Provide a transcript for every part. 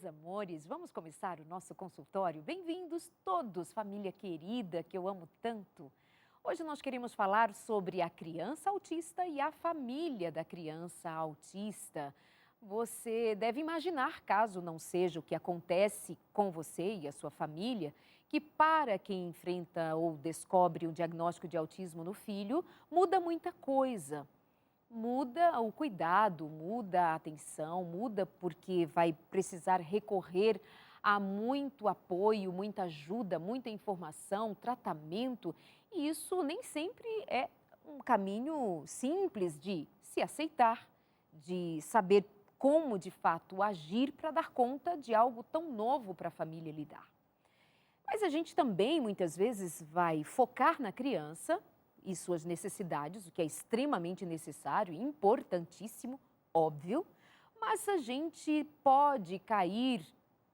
Meus amores, vamos começar o nosso consultório? Bem-vindos todos, família querida que eu amo tanto. Hoje nós queremos falar sobre a criança autista e a família da criança autista. Você deve imaginar, caso não seja o que acontece com você e a sua família, que para quem enfrenta ou descobre um diagnóstico de autismo no filho, muda muita coisa. Muda o cuidado, muda a atenção, muda porque vai precisar recorrer a muito apoio, muita ajuda, muita informação, tratamento. E isso nem sempre é um caminho simples de se aceitar, de saber como de fato agir para dar conta de algo tão novo para a família lidar. Mas a gente também muitas vezes vai focar na criança e suas necessidades, o que é extremamente necessário e importantíssimo, óbvio, mas a gente pode cair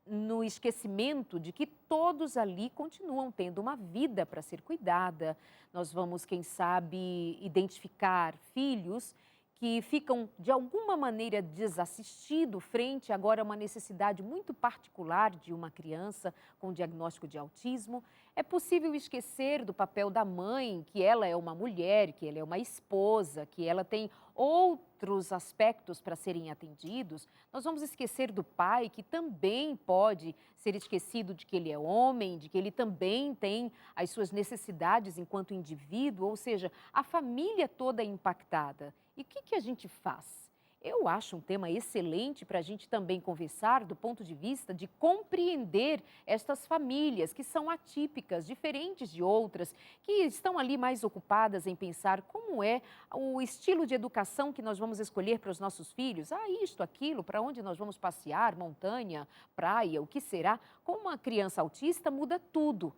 no esquecimento de que todos ali continuam tendo uma vida para ser cuidada. Nós vamos, quem sabe, identificar filhos que ficam de alguma maneira desassistidos frente agora a uma necessidade muito particular de uma criança com diagnóstico de autismo. É possível esquecer do papel da mãe, que ela é uma mulher, que ela é uma esposa, que ela tem outros aspectos para serem atendidos. Nós vamos esquecer do pai, que também pode ser esquecido de que ele é homem, de que ele também tem as suas necessidades enquanto indivíduo, ou seja, a família toda é impactada. E o que a gente faz? Eu acho um tema excelente para a gente também conversar do ponto de vista de compreender estas famílias que são atípicas, diferentes de outras, que estão ali mais ocupadas em pensar como é o estilo de educação que nós vamos escolher para os nossos filhos. Ah, isto, aquilo, para onde nós vamos passear, montanha, praia, o que será? Com uma criança autista muda tudo.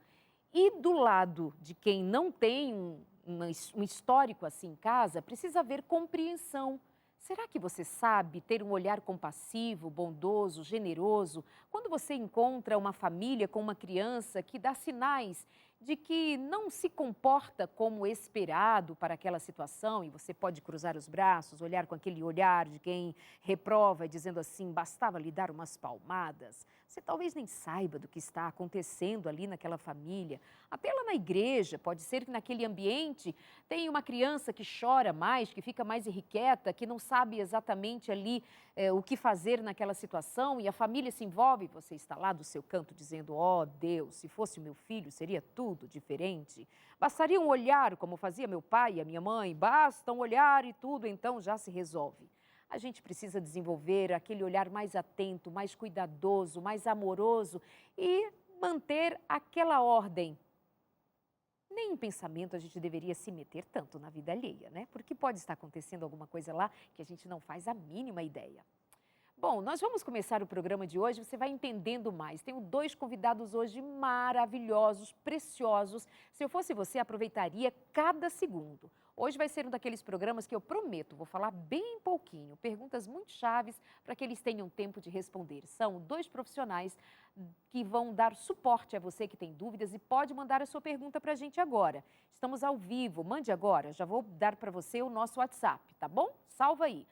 E do lado de quem não tem um histórico assim em casa, precisa haver compreensão. Será que você sabe ter um olhar compassivo, bondoso, generoso, quando você encontra uma família com uma criança que dá sinais de que não se comporta como esperado para aquela situação e você pode cruzar os braços, olhar com aquele olhar de quem reprova, dizendo assim, bastava lhe dar umas palmadas? Você talvez nem saiba do que está acontecendo ali naquela família. Até lá na igreja, pode ser que naquele ambiente tem uma criança que chora mais, que fica mais irrequieta, que não sabe exatamente ali o que fazer naquela situação e a família se envolve. Você está lá do seu canto dizendo, ó Deus, se fosse o meu filho seria tudo diferente. Bastaria um olhar, como fazia meu pai e a minha mãe, basta um olhar e tudo então já se resolve. A gente precisa desenvolver aquele olhar mais atento, mais cuidadoso, mais amoroso e manter aquela ordem. Nem em pensamento a gente deveria se meter tanto na vida alheia, né? Porque pode estar acontecendo alguma coisa lá que a gente não faz a mínima ideia. Bom, nós vamos começar o programa de hoje, você vai entendendo mais. Tenho 2 convidados hoje maravilhosos, preciosos. Se eu fosse você, aproveitaria cada segundo. Hoje vai ser um daqueles programas que eu prometo, vou falar bem pouquinho, perguntas muito chaves para que eles tenham tempo de responder. São 2 profissionais que vão dar suporte a você que tem dúvidas e pode mandar a sua pergunta para a gente agora. Estamos ao vivo, mande agora, já vou dar para você o nosso WhatsApp, tá bom? Salva aí.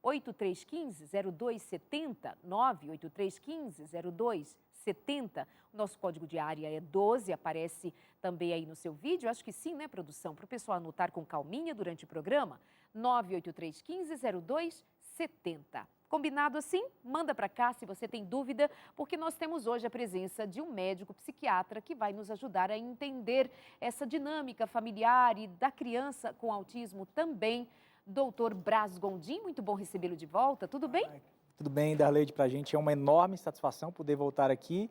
98315-0270, 98315-0270. O nosso código de área é 12, aparece também aí no seu vídeo. Acho que sim, né, produção? Para o pessoal anotar com calminha durante o programa. 98315-0270. Combinado assim? Manda para cá se você tem dúvida, porque nós temos hoje a presença de um médico psiquiatra que vai nos ajudar a entender essa dinâmica familiar e da criança com autismo também. Doutor Braz Gondim, muito bom recebê-lo de volta, tudo bem? Tudo bem, Darleide, para a gente é uma enorme satisfação poder voltar aqui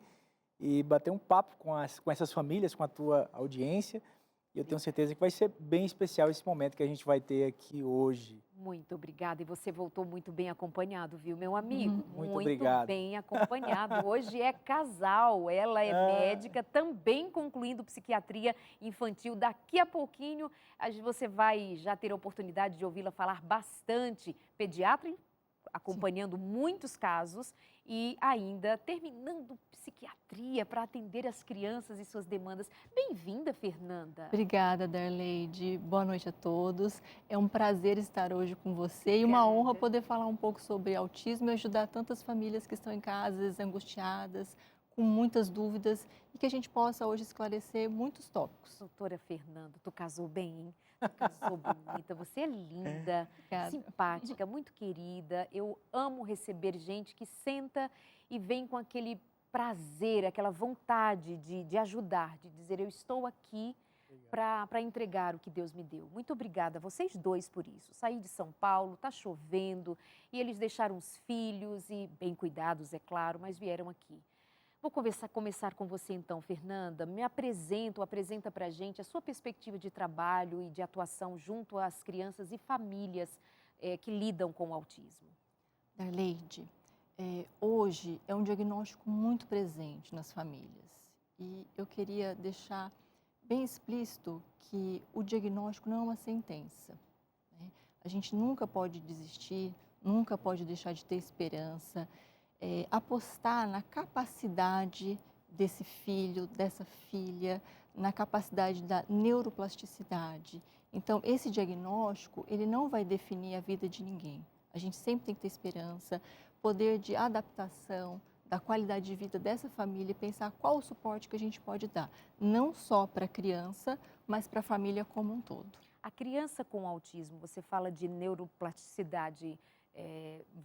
e bater um papo com essas famílias, com a tua audiência. E eu tenho certeza que vai ser bem especial esse momento que a gente vai ter aqui hoje. Muito obrigada, e você voltou muito bem acompanhado, viu, meu amigo? Muito obrigado. Bem acompanhado. Hoje é casal, ela é médica, também concluindo psiquiatria infantil. Daqui a pouquinho você vai já ter a oportunidade de ouvi-la falar bastante. Pediatra acompanhando muitos casos e ainda terminando psiquiatria para atender as crianças e suas demandas. Bem-vinda, Fernanda. Obrigada, Darleide. Boa noite a todos. É um prazer estar hoje com você e uma honra poder falar um pouco sobre autismo e ajudar tantas famílias que estão em casa, às vezes angustiadas, com muitas dúvidas e que a gente possa hoje esclarecer muitos tópicos. Doutora Fernanda, tu casou bem, hein? Tu casou bonita, você é linda, Obrigada. simpática, muito querida. Eu amo receber gente que senta e vem com aquele prazer, aquela vontade de ajudar, de dizer eu estou aqui para entregar o que Deus me deu. Muito obrigada a vocês dois por isso. Saí de São Paulo, tá chovendo e eles deixaram os filhos e bem cuidados, é claro, mas vieram aqui. Vou começar com você então, Fernanda. Apresenta para a gente a sua perspectiva de trabalho e de atuação junto às crianças e famílias que lidam com o autismo. Darleide, hoje é um diagnóstico muito presente nas famílias e eu queria deixar bem explícito que o diagnóstico não é uma sentença, né? A gente nunca pode desistir, nunca pode deixar de ter esperança, apostar na capacidade desse filho, dessa filha, na capacidade da neuroplasticidade. Então, esse diagnóstico, ele não vai definir a vida de ninguém. A gente sempre tem que ter esperança, poder de adaptação, da qualidade de vida dessa família e pensar qual o suporte que a gente pode dar, não só para a criança, mas para a família como um todo. A criança com autismo, você fala de neuroplasticidade,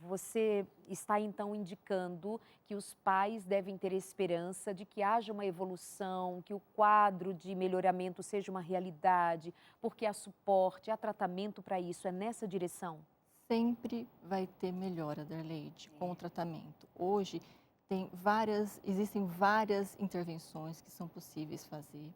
você está então indicando que os pais devem ter esperança de que haja uma evolução, que o quadro de melhoramento seja uma realidade, porque há suporte, há tratamento para isso, é nessa direção? Sempre vai ter melhora, Darleide, com o tratamento. Hoje, existem várias intervenções que são possíveis fazer.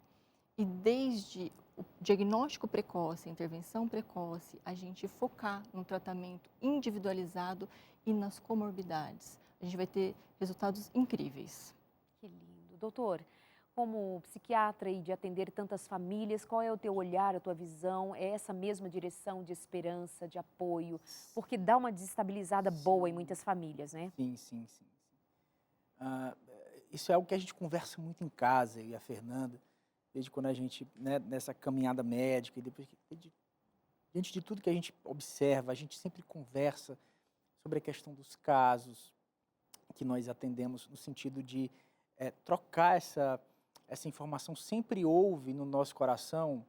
E desde o diagnóstico precoce, a intervenção precoce, a gente focar no tratamento individualizado e nas comorbidades. A gente vai ter resultados incríveis. Que lindo. Doutor, como psiquiatra e de atender tantas famílias, qual é o teu olhar, a tua visão? É essa mesma direção de esperança, de apoio? Porque dá uma desestabilizada boa em muitas famílias, né? Sim. Isso é algo que a gente conversa muito em casa, eu e a Fernanda, desde quando a gente, né, nessa caminhada médica, e depois, diante de tudo que a gente observa, a gente sempre conversa sobre a questão dos casos que nós atendemos, no sentido de trocar essa informação. Sempre houve no nosso coração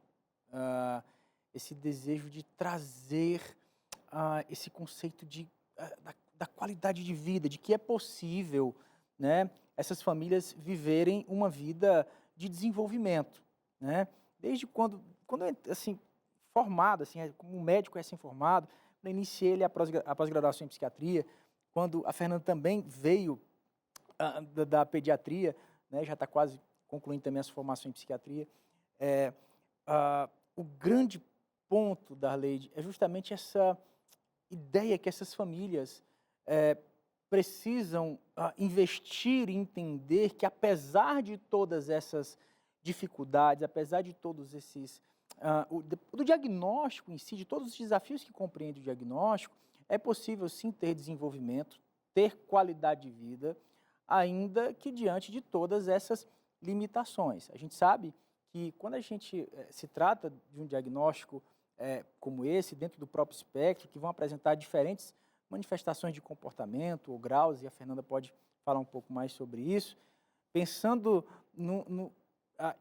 esse desejo de trazer esse conceito da qualidade de vida, de que é possível, né, essas famílias viverem uma vida de desenvolvimento, né? Desde quando eu, assim, formado, assim, como médico recém-formado, eu iniciei a pós-graduação em psiquiatria, quando a Fernanda também veio da pediatria, né, já está quase concluindo também a sua formação em psiquiatria. O grande ponto, Darleide, é justamente essa ideia que essas famílias precisam investir e entender que, apesar de todas essas dificuldades, apesar de todos esses... do diagnóstico em si, de todos os desafios que compreende o diagnóstico, é possível sim ter desenvolvimento, ter qualidade de vida, ainda que diante de todas essas limitações. A gente sabe que quando a gente se trata de um diagnóstico como esse, dentro do próprio espectro, que vão apresentar diferentes manifestações de comportamento ou graus, e a Fernanda pode falar um pouco mais sobre isso, pensando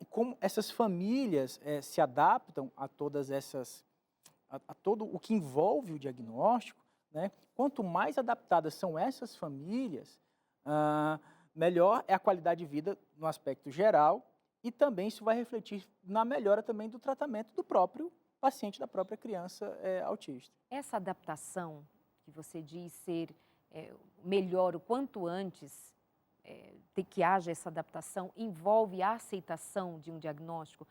como essas famílias se adaptam a todas essas, a todo o que envolve o diagnóstico, né? Quanto mais adaptadas são essas famílias, melhor é a qualidade de vida no aspecto geral, e também isso vai refletir na melhora também do tratamento do próprio paciente, da própria criança autista. Essa adaptação que você diz ser melhor o quanto antes, que haja essa adaptação, envolve a aceitação de um diagnóstico.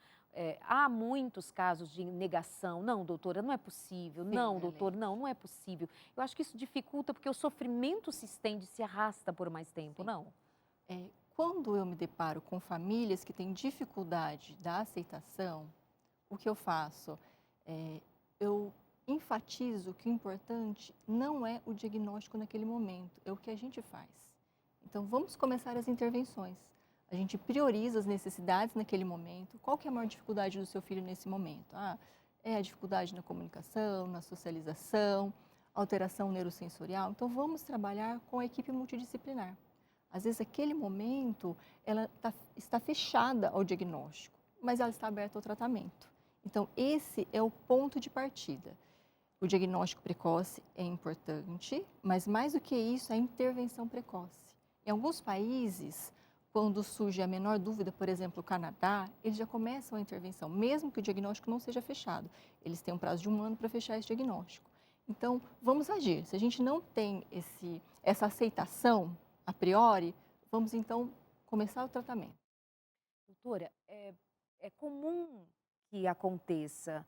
Há muitos casos de negação. Não, doutora, não é possível. Sim, não, doutor, não é possível. Eu acho que isso dificulta porque o sofrimento se estende, se arrasta por mais tempo, sim. Não? Quando eu me deparo com famílias que têm dificuldade da aceitação, o que eu faço? Eu enfatizo que o importante não é o diagnóstico naquele momento, é o que a gente faz. Então, vamos começar as intervenções. A gente prioriza as necessidades naquele momento. Qual que é a maior dificuldade do seu filho nesse momento? É a dificuldade na comunicação, na socialização, alteração neurosensorial. Então, vamos trabalhar com a equipe multidisciplinar. Às vezes, aquele momento, ela está fechada ao diagnóstico, mas ela está aberta ao tratamento. Então, esse é o ponto de partida. O diagnóstico precoce é importante, mas mais do que isso, a intervenção precoce. Em alguns países, quando surge a menor dúvida, por exemplo, o Canadá, eles já começam a intervenção, mesmo que o diagnóstico não seja fechado. Eles têm um prazo de 1 ano para fechar esse diagnóstico. Então, vamos agir. Se a gente não tem essa aceitação a priori, vamos então começar o tratamento. Doutora, é comum que aconteça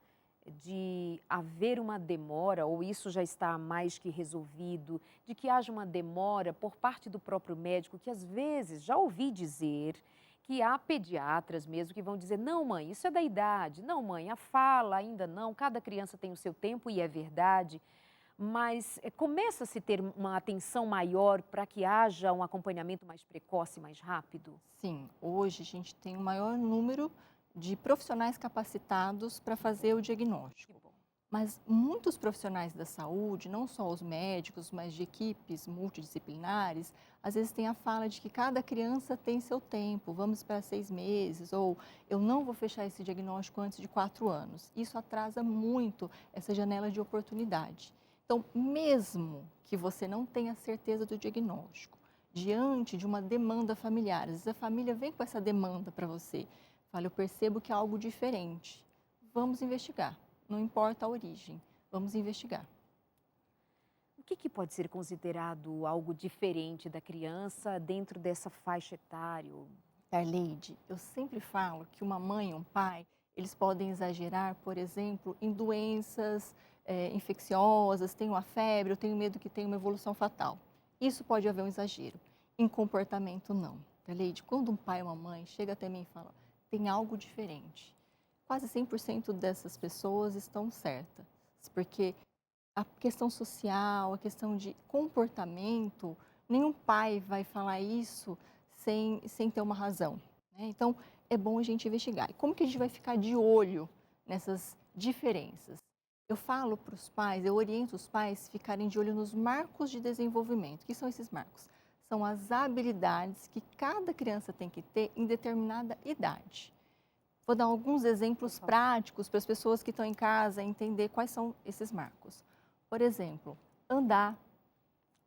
de haver uma demora, ou isso já está mais que resolvido, de que haja uma demora por parte do próprio médico, que às vezes, já ouvi dizer, que há pediatras mesmo que vão dizer, não mãe, isso é da idade, não mãe, a fala ainda não, cada criança tem o seu tempo e é verdade, mas começa a se ter uma atenção maior para que haja um acompanhamento mais precoce, mais rápido? Sim, hoje a gente tem o maior número de profissionais capacitados para fazer o Que diagnóstico. bom. Mas muitos profissionais da saúde, não só os médicos, mas de equipes multidisciplinares, às vezes tem a fala de que cada criança tem seu tempo, vamos para 6 meses, ou eu não vou fechar esse diagnóstico antes de 4 anos. Isso atrasa muito essa janela de oportunidade. Então, mesmo que você não tenha certeza do diagnóstico, diante de uma demanda familiar, às vezes a família vem com essa demanda para você, fala, eu percebo que há algo diferente, vamos investigar. Não importa a origem, vamos investigar. O que pode ser considerado algo diferente da criança dentro dessa faixa etária? Darleide, eu sempre falo que uma mãe e um pai, eles podem exagerar, por exemplo, em doenças infecciosas, tem uma febre, eu tenho medo que tenha uma evolução fatal. Isso pode haver um exagero. Em comportamento, não. Darleide, quando um pai ou uma mãe chega até mim e fala, tem algo diferente, quase 100% dessas pessoas estão certas, porque a questão social, a questão de comportamento, nenhum pai vai falar isso sem ter uma razão, né? Então, é bom a gente investigar. E como que a gente vai ficar de olho nessas diferenças? Eu falo para os pais, eu oriento os pais a ficarem de olho nos marcos de desenvolvimento. O que são esses marcos? São as habilidades que cada criança tem que ter em determinada idade. Vou dar alguns exemplos práticos para as pessoas que estão em casa entender quais são esses marcos. Por exemplo, andar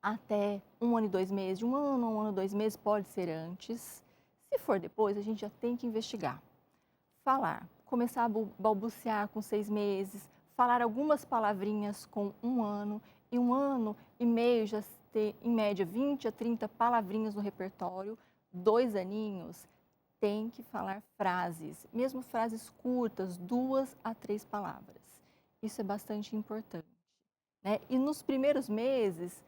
até 1 ano e 2 meses, de 1 ano a 1 ano e 2 meses, pode ser antes. Se for depois, a gente já tem que investigar. Falar, começar a balbuciar com 6 meses, falar algumas palavrinhas com 1 ano, e 1 ano e meio já ter, em média, 20 a 30 palavrinhas no repertório. 2 aninhos, tem que falar frases, mesmo frases curtas, 2 a 3 palavras. Isso é bastante importante, né? E nos primeiros meses,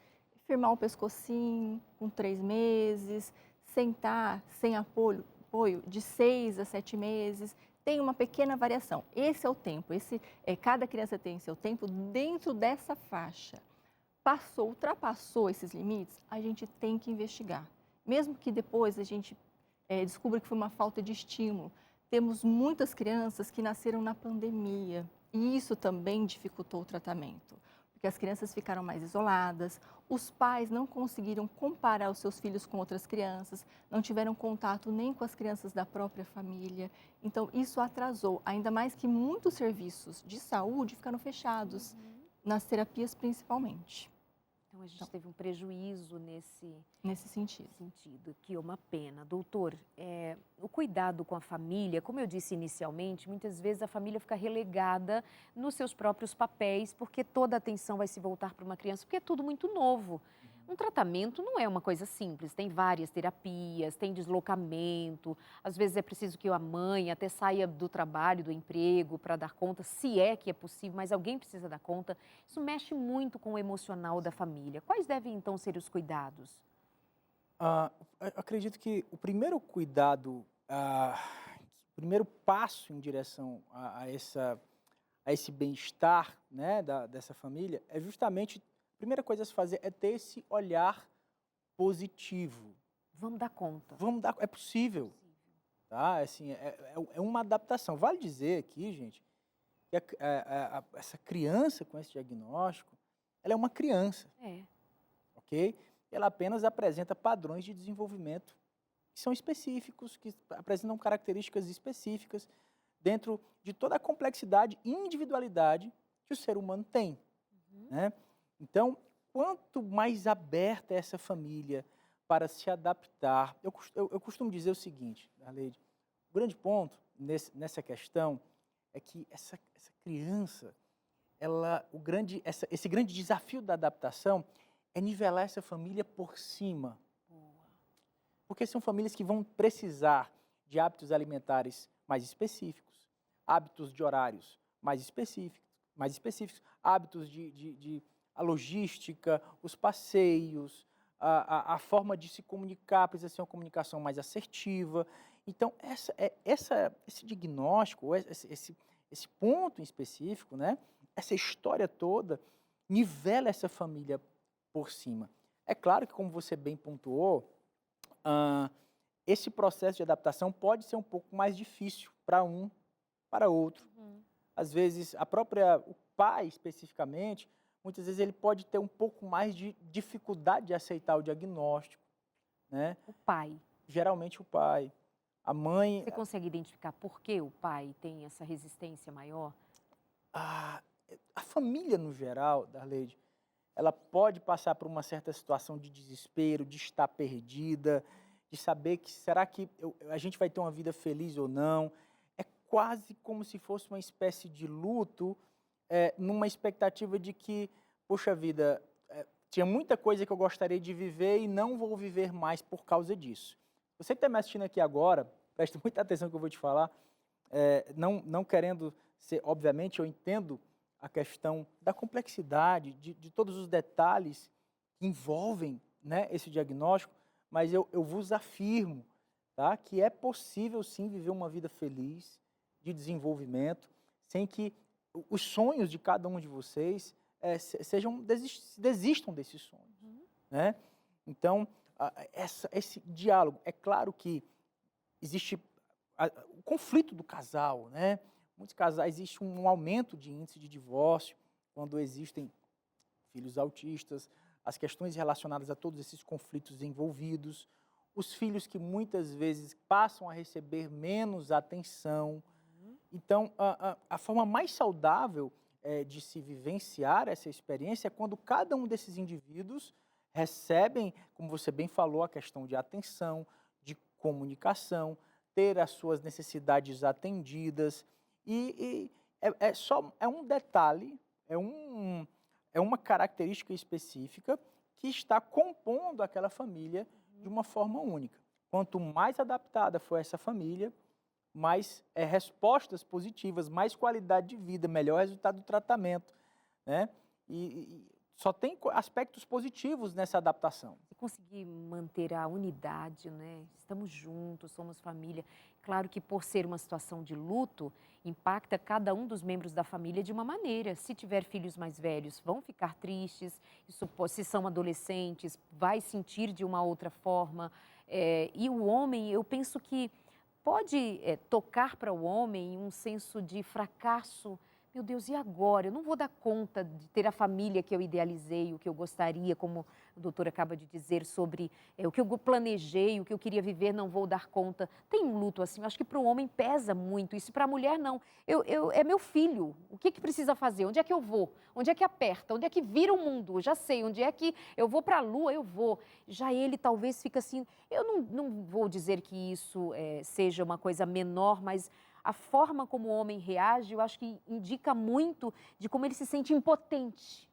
firmar o pescocinho com 3 meses, sentar sem apoio de 6 a 7 meses, tem uma pequena variação. Esse é o tempo, cada criança tem seu tempo dentro dessa faixa. Ultrapassou esses limites, a gente tem que investigar. Mesmo que depois a gente descubra que foi uma falta de estímulo. Temos muitas crianças que nasceram na pandemia e isso também dificultou o tratamento, porque as crianças ficaram mais isoladas, os pais não conseguiram comparar os seus filhos com outras crianças, não tiveram contato nem com as crianças da própria família. Então, isso atrasou, ainda mais que muitos serviços de saúde ficaram fechados, nas terapias principalmente. Então, a gente teve um prejuízo Nesse sentido. Que é uma pena. Doutor, o cuidado com a família, como eu disse inicialmente, muitas vezes a família fica relegada nos seus próprios papéis, porque toda a atenção vai se voltar para uma criança, porque é tudo muito novo. Um tratamento não é uma coisa simples, tem várias terapias, tem deslocamento, às vezes é preciso que a mãe até saia do trabalho, do emprego, para dar conta, se é que é possível, mas alguém precisa dar conta. Isso mexe muito com o emocional da família. Quais devem então ser os cuidados? Acredito que o primeiro cuidado, o primeiro passo em direção a a esse bem-estar, né, dessa família, é justamente, a primeira coisa a se fazer é ter esse olhar positivo. Vamos dar conta. Vamos dar, é possível, tá? Assim, é uma adaptação. Vale dizer aqui, gente, que essa criança com esse diagnóstico, ela é uma criança, É. ok? Ela apenas apresenta padrões de desenvolvimento que são específicos, que apresentam características específicas dentro de toda a complexidade e individualidade que o ser humano tem, né? Então, quanto mais aberta é essa família para se adaptar, eu costumo dizer o seguinte, Arleide, o grande ponto nessa questão é que essa criança, esse grande desafio da adaptação é nivelar essa família por cima. Boa. Porque são famílias que vão precisar de hábitos alimentares mais específicos, hábitos de horários mais específicos, hábitos a logística, os passeios, a forma de se comunicar precisa ser uma comunicação mais assertiva. Então, esse diagnóstico, esse ponto em específico, né, essa história toda, nivela essa família por cima. É claro que, como você bem pontuou, esse processo de adaptação pode ser um pouco mais difícil para um, para outro. Às vezes, o pai especificamente, muitas vezes ele pode ter um pouco mais de dificuldade de aceitar o diagnóstico, né? O pai. Geralmente o pai. A mãe... Você consegue identificar por que o pai tem essa resistência maior? A família, no geral, Darleide, ela pode passar por uma certa situação de desespero, de estar perdida, de saber que será que a gente vai ter uma vida feliz ou não. É quase como se fosse uma espécie de luto, numa expectativa de que, poxa vida, tinha muita coisa que eu gostaria de viver e não vou viver mais por causa disso. Você que está me assistindo aqui agora, preste muita atenção no que eu vou te falar, não querendo ser, obviamente, eu entendo a questão da complexidade, de todos os detalhes que envolvem, né, esse diagnóstico, mas eu vos afirmo, tá, que é possível sim viver uma vida feliz, de desenvolvimento, sem que os sonhos de cada um de vocês desistam desses sonhos, né? Então, esse diálogo, é claro que existe o conflito do casal, né? Muitos casais, existe um aumento de índice de divórcio quando existem filhos autistas, as questões relacionadas a todos esses conflitos envolvidos, os filhos que muitas vezes passam a receber menos atenção. Então, a forma mais saudável de se vivenciar essa experiência é quando cada um desses indivíduos recebem, como você bem falou, a questão de atenção, de comunicação, ter as suas necessidades atendidas. E é um detalhe, é uma característica específica que está compondo aquela família de uma forma única. Quanto mais adaptada for essa família, mais respostas positivas, mais qualidade de vida, melhor resultado do tratamento, né? E só tem aspectos positivos nessa adaptação. Se conseguir manter a unidade, né? Estamos juntos, somos família. Claro que por ser uma situação de luto, impacta cada um dos membros da família de uma maneira. Se tiver filhos mais velhos, vão ficar tristes. Se são adolescentes, vai sentir de uma outra forma. E o homem, eu penso que pode tocar para o homem um senso de fracasso. Meu Deus, e agora? Eu não vou dar conta de ter a família que eu idealizei, o que eu gostaria, como o doutor acaba de dizer, sobre o que eu planejei, o que eu queria viver, não vou dar conta. Tem um luto assim, eu acho que para o homem pesa muito isso, para a mulher não. É meu filho, o que precisa fazer? Onde é que eu vou? Onde é que aperta? Onde é que vira o mundo? Eu já sei, onde é que eu vou para a lua, eu vou. Já ele talvez fica assim, eu não vou dizer que isso seja uma coisa menor, mas a forma como o homem reage, eu acho que indica muito de como ele se sente impotente.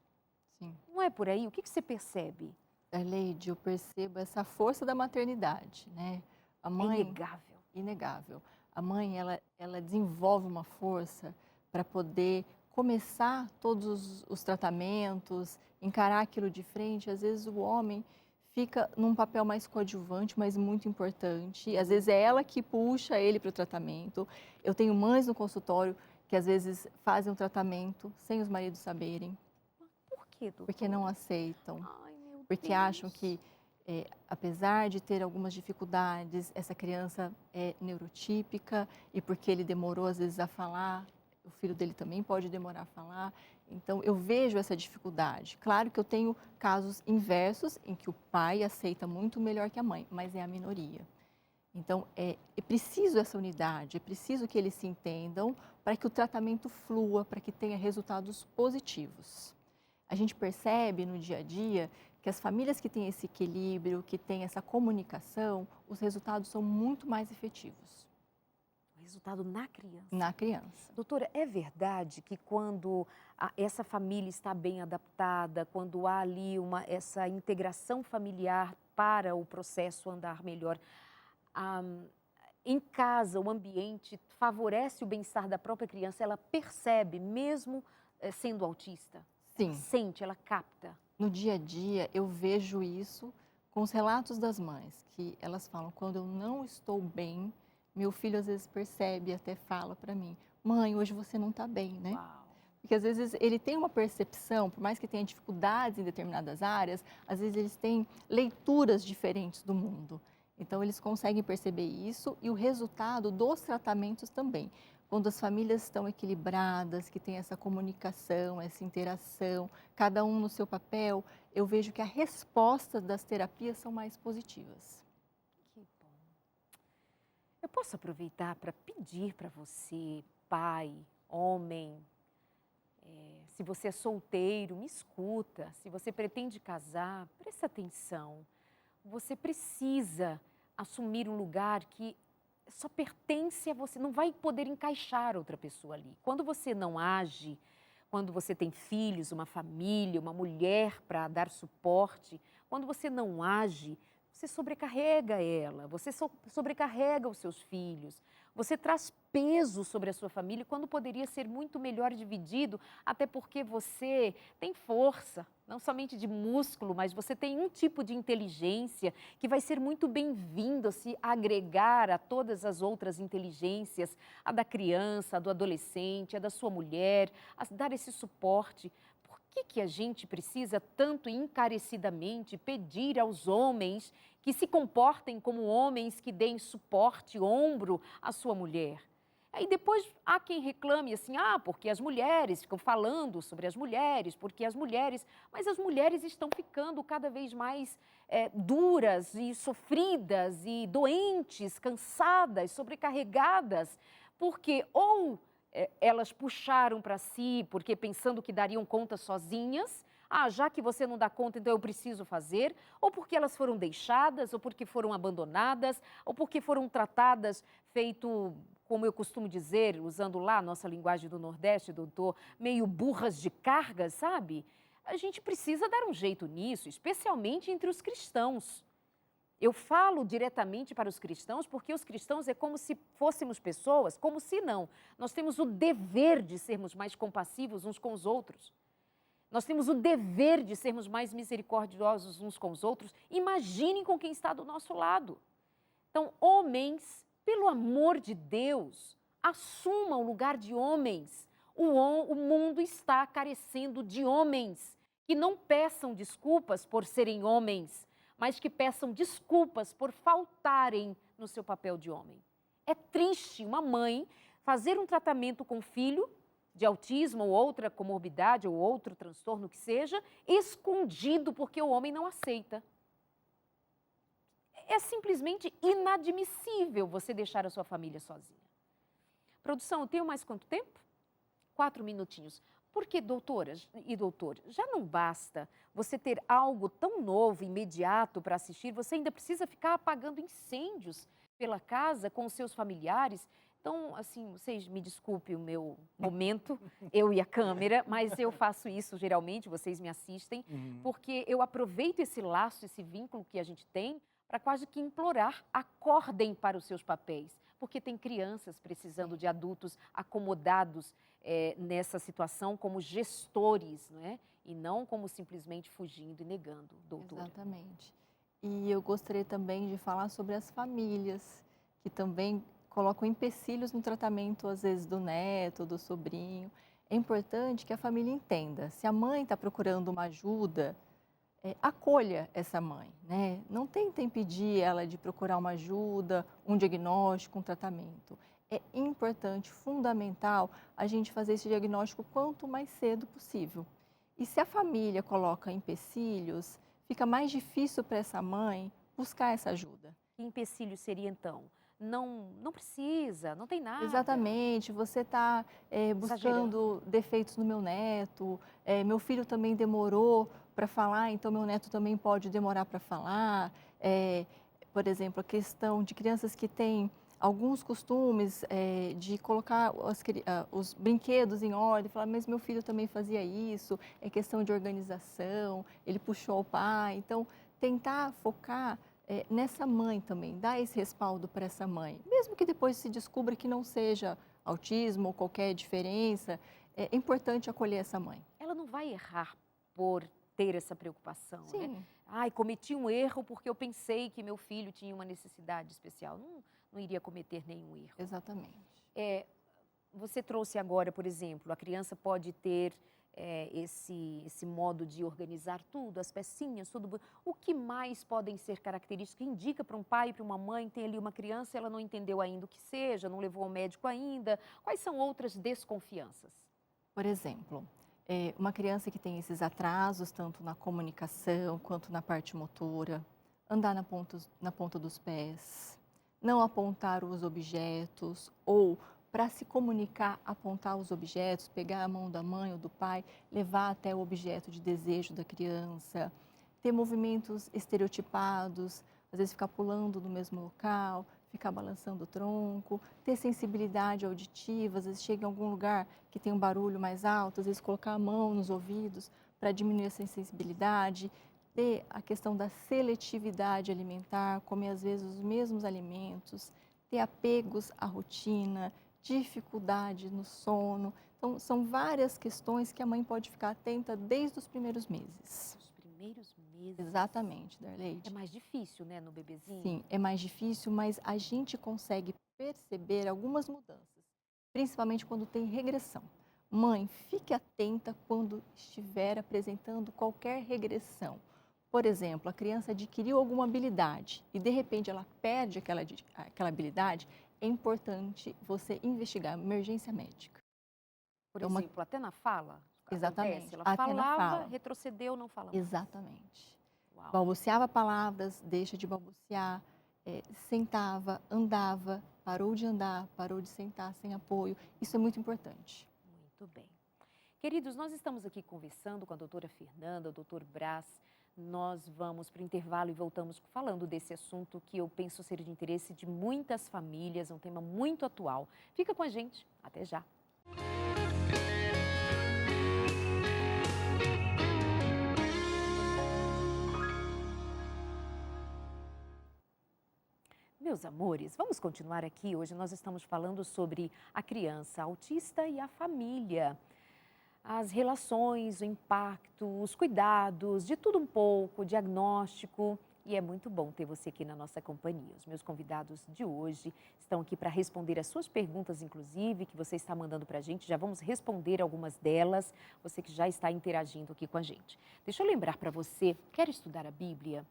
Sim. Não é por aí? O que você percebe? Arleide, eu percebo essa força da maternidade, né? A mãe, é inegável. Inegável. A mãe, ela desenvolve uma força para poder começar todos os tratamentos, encarar aquilo de frente. Às vezes o homem fica num papel mais coadjuvante, mas muito importante. Às vezes é ela que puxa ele para o tratamento. Eu tenho mães no consultório que às vezes fazem um tratamento sem os maridos saberem, Por quê, doutora? porque não aceitam, Ai, meu porque Deus. acham que, apesar de ter algumas dificuldades, essa criança é neurotípica e porque ele demorou às vezes a falar, o filho dele também pode demorar a falar. Então, eu vejo essa dificuldade. Claro que eu tenho casos inversos em que o pai aceita muito melhor que a mãe, mas é a minoria. Então, é preciso essa unidade, é preciso que eles se entendam para que o tratamento flua, para que tenha resultados positivos. A gente percebe no dia a dia que as famílias que têm esse equilíbrio, que têm essa comunicação, os resultados são muito mais efetivos O resultado na criança. na criança. Doutora, é verdade que quando essa família está bem adaptada, quando há ali essa integração familiar para o processo andar melhor, ah, em casa o ambiente favorece o bem-estar da própria criança, ela percebe, mesmo sendo autista? Sim. Ela sente, ela capta. No dia a dia, eu vejo isso com os relatos das mães, que elas falam, quando eu não estou bem, meu filho às vezes percebe, até fala para mim, mãe, hoje você não está bem, né? Uau. Porque às vezes ele tem uma percepção, por mais que tenha dificuldades em determinadas áreas, às vezes eles têm leituras diferentes do mundo. Então eles conseguem perceber isso e o resultado dos tratamentos também. Quando as famílias estão equilibradas, que tem essa comunicação, essa interação, cada um no seu papel, eu vejo que a resposta das terapias são mais positivas. Que bom. Eu posso aproveitar para pedir para você, pai, homem, se você é solteiro, me escuta. Se você pretende casar, presta atenção. Você precisa assumir um lugar que só pertence a você, não vai poder encaixar outra pessoa ali. Quando você não age, quando você tem filhos, uma família, uma mulher para dar suporte, quando você não age, você sobrecarrega ela, você sobrecarrega os seus filhos, você traz peso sobre a sua família quando poderia ser muito melhor dividido, até porque você tem força, não somente de músculo, mas você tem um tipo de inteligência que vai ser muito bem-vindo a se agregar a todas as outras inteligências, a da criança, a do adolescente, a da sua mulher, a dar esse suporte. Por que a gente precisa tanto encarecidamente pedir aos homens que se comportem como homens que deem suporte, ombro à sua mulher? Aí depois há quem reclame assim, porque as mulheres ficam falando sobre as mulheres, porque as mulheres... Mas as mulheres estão ficando cada vez mais duras e sofridas e doentes, cansadas, sobrecarregadas, porque ou elas puxaram para si, porque pensando que dariam conta sozinhas, já que você não dá conta, então eu preciso fazer, ou porque elas foram deixadas, ou porque foram abandonadas, ou porque foram tratadas feito, como eu costumo dizer, usando lá a nossa linguagem do Nordeste, doutor, meio burras de carga, sabe? A gente precisa dar um jeito nisso, especialmente entre os cristãos. Eu falo diretamente para os cristãos porque os cristãos é como se fôssemos pessoas, como se não. Nós temos o dever de sermos mais compassivos uns com os outros. Nós temos o dever de sermos mais misericordiosos uns com os outros. Imaginem com quem está do nosso lado. Então, homens, pelo amor de Deus, assumam o lugar de homens. O mundo está carecendo de homens que não peçam desculpas por serem homens, mas que peçam desculpas por faltarem no seu papel de homem. É triste uma mãe fazer um tratamento com o filho de autismo ou outra comorbidade ou outro transtorno que seja, escondido porque o homem não aceita. É simplesmente inadmissível você deixar a sua família sozinha. Produção, eu tenho mais quanto tempo? 4 minutinhos. Porque, doutoras e doutor, já não basta você ter algo tão novo, imediato para assistir, você ainda precisa ficar apagando incêndios pela casa com os seus familiares. Então, assim, vocês me desculpem o meu momento, eu e a câmera, mas eu faço isso geralmente, vocês me assistem, porque eu aproveito esse laço, esse vínculo que a gente tem, para quase que implorar, acordem para os seus papéis, porque tem crianças precisando de adultos acomodados nessa situação como gestores, não é? E não como simplesmente fugindo e negando, doutora. Exatamente. E eu gostaria também de falar sobre as famílias, que também colocam empecilhos no tratamento, às vezes, do neto, do sobrinho. É importante que a família entenda, se a mãe está procurando uma ajuda, acolha essa mãe, né? Não tenta impedir ela de procurar uma ajuda, um diagnóstico, um tratamento. É importante, fundamental, a gente fazer esse diagnóstico quanto mais cedo possível. E se a família coloca empecilhos, fica mais difícil para essa mãe buscar essa ajuda. Que empecilho seria então? Não precisa, não tem nada. Exatamente, você está buscando defeitos no meu neto, meu filho também demorou para falar, então meu neto também pode demorar para falar. Por exemplo, a questão de crianças que têm alguns costumes de colocar os brinquedos em ordem, falar, mas meu filho também fazia isso, é questão de organização, ele puxou o pai. Então, tentar focar nessa mãe também, dar esse respaldo para essa mãe. Mesmo que depois se descubra que não seja autismo ou qualquer diferença, é importante acolher essa mãe. Ela não vai errar por ter essa preocupação, né? Sim. Ai, cometi um erro porque eu pensei que meu filho tinha uma necessidade especial. Não iria cometer nenhum erro. Exatamente. Você trouxe agora, por exemplo, a criança pode ter esse modo de organizar tudo, as pecinhas, tudo. O que mais podem ser características que indica para um pai e para uma mãe, tem ali uma criança, ela não entendeu ainda o que seja, não levou ao médico ainda. Quais são outras desconfianças? Por exemplo, uma criança que tem esses atrasos, tanto na comunicação quanto na parte motora, andar na ponta dos pés, não apontar os objetos ou para se comunicar, apontar os objetos, pegar a mão da mãe ou do pai, levar até o objeto de desejo da criança, ter movimentos estereotipados, às vezes ficar pulando no mesmo local, ficar balançando o tronco, ter sensibilidade auditiva, às vezes chega em algum lugar que tem um barulho mais alto, às vezes colocar a mão nos ouvidos para diminuir essa sensibilidade, ter a questão da seletividade alimentar, comer às vezes os mesmos alimentos, ter apegos à rotina, dificuldade no sono. Então, são várias questões que a mãe pode ficar atenta desde os primeiros meses. Os primeiros meses. Exatamente, Darleide. É mais difícil, né, no bebezinho? Sim, é mais difícil, mas a gente consegue perceber algumas mudanças, principalmente quando tem regressão. Mãe, fique atenta quando estiver apresentando qualquer regressão. Por exemplo, a criança adquiriu alguma habilidade e, de repente, ela perde aquela habilidade, é importante você investigar emergência médica. Por exemplo, até na fala? Exatamente. Acontece? Ela Até na falava, fala. retrocedeu, não fala mais. Exatamente. Uau. Balbuciava palavras, deixa de balbuciar, sentava, andava, parou de andar, parou de sentar sem apoio. Isso é muito importante. Muito bem. Queridos, nós estamos aqui conversando com a doutora Fernanda, o doutor Brás. Nós vamos para o intervalo e voltamos falando desse assunto que eu penso ser de interesse de muitas famílias, um tema muito atual. Fica com a gente, até já. Meus amores, vamos continuar aqui. Hoje nós estamos falando sobre a criança autista e a família. As relações, o impacto, os cuidados, de tudo um pouco, o diagnóstico. E é muito bom ter você aqui na nossa companhia. Os meus convidados de hoje estão aqui para responder as suas perguntas, inclusive, que você está mandando para a gente. Já vamos responder algumas delas, você que já está interagindo aqui com a gente. Deixa eu lembrar para você, quer estudar a Bíblia?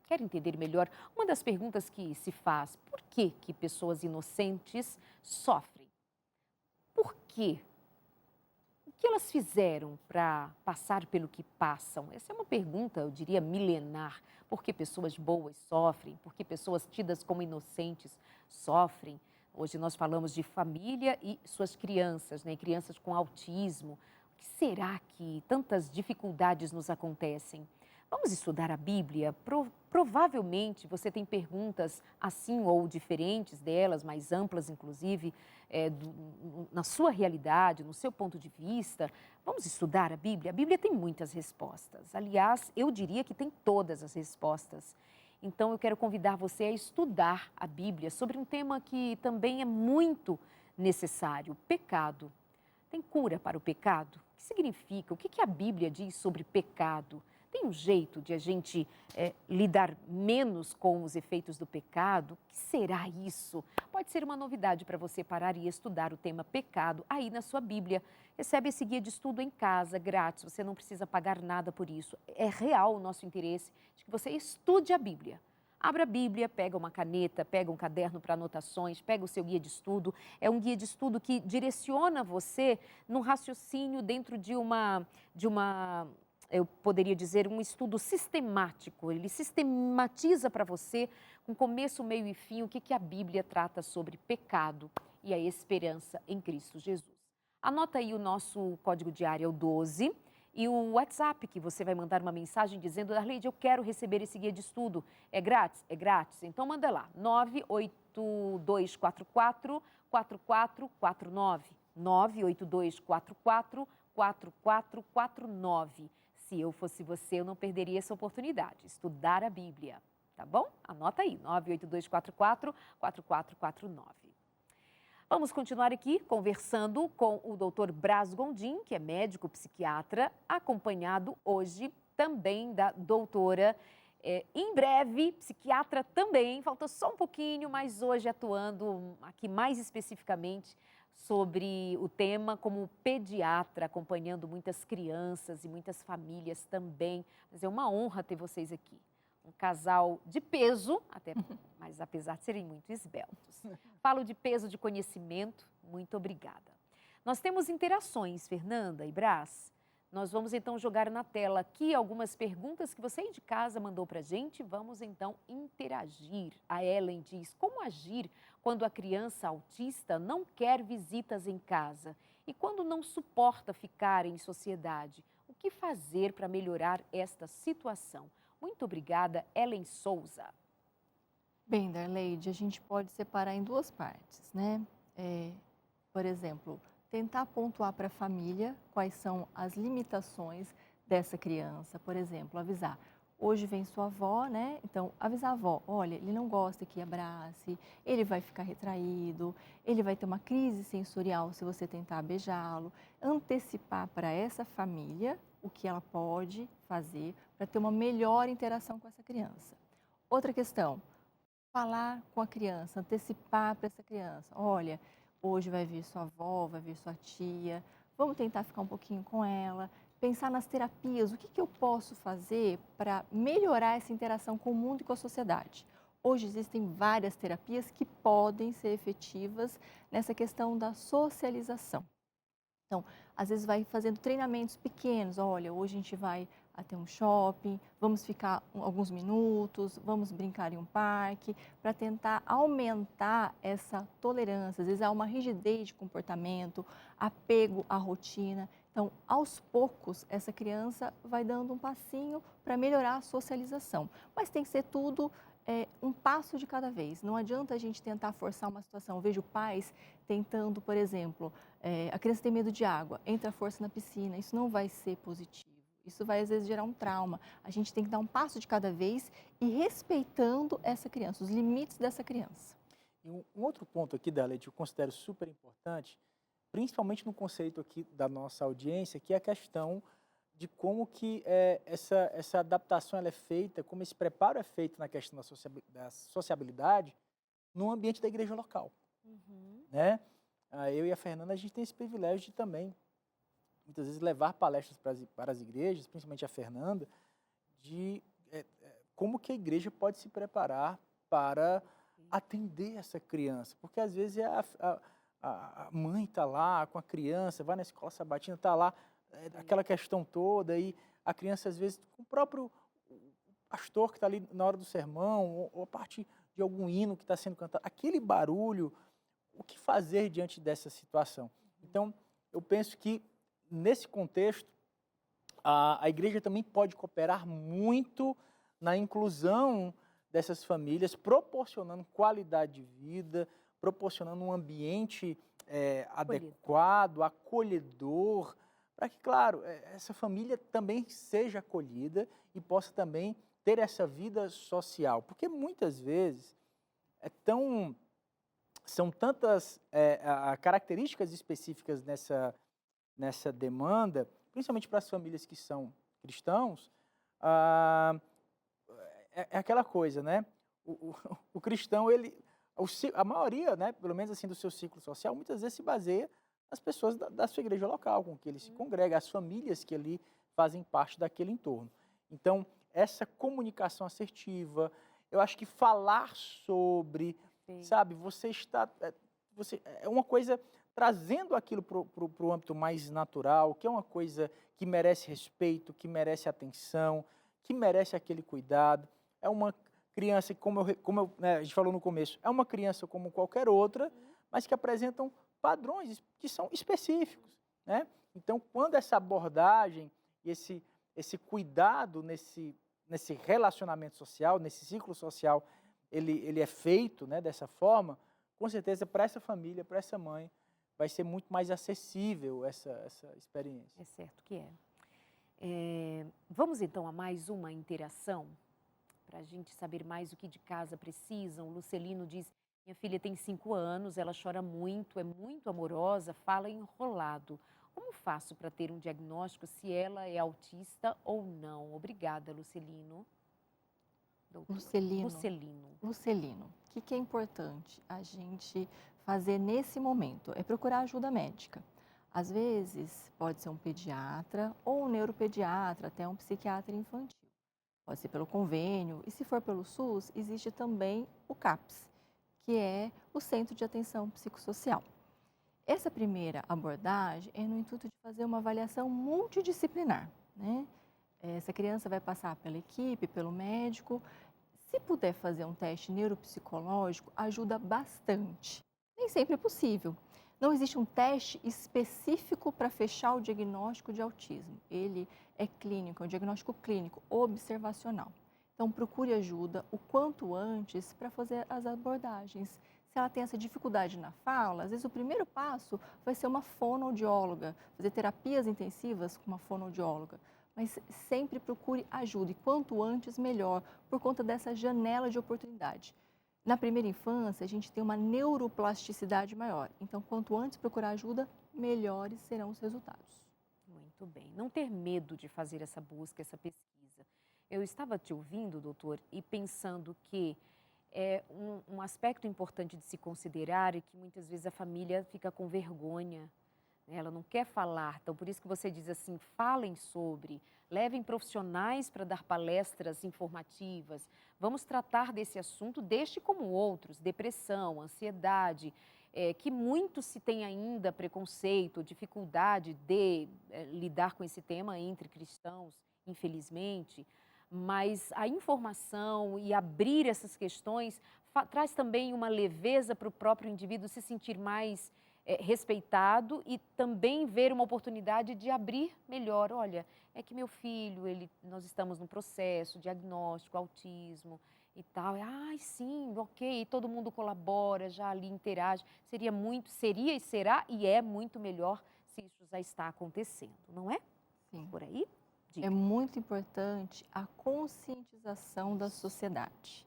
Quer entender melhor? Uma das perguntas que se faz, por que pessoas inocentes sofrem? Por quê? O que elas fizeram para passar pelo que passam? Essa é uma pergunta, eu diria, milenar. Por que pessoas boas sofrem? Por que pessoas tidas como inocentes sofrem? Hoje nós falamos de família e suas crianças, né? Crianças com autismo. O que será que tantas dificuldades nos acontecem? Vamos estudar a Bíblia? Provavelmente você tem perguntas assim ou diferentes delas, mais amplas inclusive, na sua realidade, no seu ponto de vista. Vamos estudar a Bíblia? A Bíblia tem muitas respostas. Aliás, eu diria que tem todas as respostas. Então, eu quero convidar você a estudar a Bíblia sobre um tema que também é muito necessário: pecado. Tem cura para o pecado? O que significa? O que a Bíblia diz sobre pecado? Tem um jeito de a gente lidar menos com os efeitos do pecado? O que será isso? Pode ser uma novidade para você parar e estudar o tema pecado aí na sua Bíblia. Recebe esse guia de estudo em casa, grátis, você não precisa pagar nada por isso. É real o nosso interesse de que você estude a Bíblia. Abra a Bíblia, pega uma caneta, pega um caderno para anotações, pega o seu guia de estudo. É um guia de estudo que direciona você num raciocínio dentro de uma eu poderia dizer, um estudo sistemático. Ele sistematiza para você, com começo, meio e fim, o que a Bíblia trata sobre pecado e a esperança em Cristo Jesus. Anota aí o nosso código diário, é o 12, e o WhatsApp, que você vai mandar uma mensagem dizendo: Darleide, eu quero receber esse guia de estudo. É grátis? É grátis. Então manda lá, 98244-4449. 98244-4449. Se eu fosse você, eu não perderia essa oportunidade, estudar a Bíblia, tá bom? Anota aí, 98244-4449. Vamos continuar aqui conversando com o Dr. Braz Gondim, que é médico psiquiatra, acompanhado hoje também da doutora, em breve, psiquiatra também, falta só um pouquinho, mas hoje atuando aqui mais especificamente sobre o tema como pediatra, acompanhando muitas crianças e muitas famílias também. Mas é uma honra ter vocês aqui. Um casal de peso, mas apesar de serem muito esbeltos. Falo de peso de conhecimento, muito obrigada. Nós temos interações, Fernanda e Brás. Nós vamos então jogar na tela aqui algumas perguntas que você aí de casa mandou para a gente. Vamos então interagir. A Ellen diz: como agir quando a criança autista não quer visitas em casa e quando não suporta ficar em sociedade? O que fazer para melhorar esta situação? Muito obrigada, Ellen Souza. Bem, Darleide, a gente pode separar em duas partes, né? Por exemplo, tentar pontuar para a família quais são as limitações dessa criança. Por exemplo, avisar: hoje vem sua avó, né? Então, avisar a avó: olha, ele não gosta que abrace, ele vai ficar retraído, ele vai ter uma crise sensorial se você tentar beijá-lo. Antecipar para essa família o que ela pode fazer para ter uma melhor interação com essa criança. Outra questão: falar com a criança, antecipar para essa criança: olha, hoje vai vir sua avó, vai vir sua tia, vamos tentar ficar um pouquinho com ela, pensar nas terapias, o que eu posso fazer para melhorar essa interação com o mundo e com a sociedade. Hoje existem várias terapias que podem ser efetivas nessa questão da socialização. Então, às vezes vai fazendo treinamentos pequenos: olha, hoje a gente vai até um shopping, vamos ficar alguns minutos, vamos brincar em um parque, para tentar aumentar essa tolerância. Às vezes há uma rigidez de comportamento, apego à rotina. Então, aos poucos, essa criança vai dando um passinho para melhorar a socialização. Mas tem que ser tudo um passo de cada vez. Não adianta a gente tentar forçar uma situação. Eu vejo pais tentando, por exemplo, a criança tem medo de água, entra a força na piscina. Isso não vai ser positivo. Isso vai, às vezes, gerar um trauma. A gente tem que dar um passo de cada vez e respeitando essa criança, os limites dessa criança. E um outro ponto aqui, Darleide, que eu considero super importante, principalmente no conceito aqui da nossa audiência, que é a questão de como que essa adaptação ela é feita, como esse preparo é feito na questão da sociabilidade no ambiente da igreja local. Né? Eu e a Fernanda, a gente tem esse privilégio de também, muitas vezes, levar palestras para as igrejas, principalmente a Fernanda, de como que a igreja pode se preparar para atender essa criança. Porque, às vezes, a mãe está lá com a criança, vai na escola sabatina, está lá, aquela questão toda, e a criança, às vezes, com o próprio pastor que está ali na hora do sermão, ou a parte de algum hino que está sendo cantado, aquele barulho, o que fazer diante dessa situação? Então, eu penso que, nesse contexto, a igreja também pode cooperar muito na inclusão dessas famílias, proporcionando qualidade de vida, proporcionando um ambiente adequado, acolhedor, para que, claro, essa família também seja acolhida e possa também ter essa vida social. Porque muitas vezes são tantas características específicas nessa demanda, principalmente para as famílias que são cristãos, ah, é aquela coisa, né? O cristão, a maioria, né, pelo menos assim do seu ciclo social, muitas vezes se baseia nas pessoas da sua igreja local, com que ele se congrega, as famílias que ali fazem parte daquele entorno. Então, essa comunicação assertiva, eu acho que falar sobre, Sim. sabe, é uma coisa trazendo aquilo para o âmbito mais natural, que é uma coisa que merece respeito, que merece atenção, que merece aquele cuidado. É uma criança, né, a gente falou no começo, é uma criança como qualquer outra, mas que apresentam padrões que são específicos, né? Então, quando essa abordagem e esse cuidado nesse relacionamento social, nesse ciclo social, ele é feito, né, dessa forma, com certeza para essa família, para essa mãe, vai ser muito mais acessível essa experiência. É certo que é. Vamos então a mais uma interação, para a gente saber mais o que de casa precisam. O Lucelino diz: minha filha tem 5 anos, ela chora muito, é muito amorosa, fala enrolado. Como faço para ter um diagnóstico se ela é autista ou não? Obrigada, Lucelino. Doutor. Lucelino, o que é importante a gente fazer nesse momento? É procurar ajuda médica. Às vezes, pode ser um pediatra ou um neuropediatra, até um psiquiatra infantil. Pode ser pelo convênio, e se for pelo SUS, existe também o CAPS, que é o Centro de Atenção Psicossocial. Essa primeira abordagem é no intuito de fazer uma avaliação multidisciplinar, né? Essa criança vai passar pela equipe, pelo médico. Se puder fazer um teste neuropsicológico, ajuda bastante. Nem sempre é possível. Não existe um teste específico para fechar o diagnóstico de autismo. Ele é clínico, é um diagnóstico clínico, observacional. Então, procure ajuda o quanto antes para fazer as abordagens. Se ela tem essa dificuldade na fala, às vezes o primeiro passo vai ser uma fonoaudióloga, fazer terapias intensivas com uma fonoaudióloga. Mas sempre procure ajuda e quanto antes melhor, por conta dessa janela de oportunidade. Na primeira infância, a gente tem uma neuroplasticidade maior. Então, quanto antes procurar ajuda, melhores serão os resultados. Muito bem. Não ter medo de fazer essa busca, essa pesquisa. Eu estava te ouvindo, doutor, e pensando que um aspecto importante de se considerar é que muitas vezes a família fica com vergonha, né? Ela não quer falar. Então, por isso que você diz assim, falem sobre, levem profissionais para dar palestras informativas. Vamos tratar desse assunto, deste como outros, depressão, ansiedade, que muito se tem ainda preconceito, dificuldade de lidar com esse tema entre cristãos, infelizmente. Mas a informação e abrir essas questões traz também uma leveza para o próprio indivíduo se sentir mais respeitado e também ver uma oportunidade de abrir melhor. Olha, é que meu filho, nós estamos no processo, diagnóstico, autismo e tal. Ai, sim, ok, e todo mundo colabora, já ali interage. Seria e será e é muito melhor se isso já está acontecendo, não é? Sim. Por aí? É muito importante a conscientização da sociedade.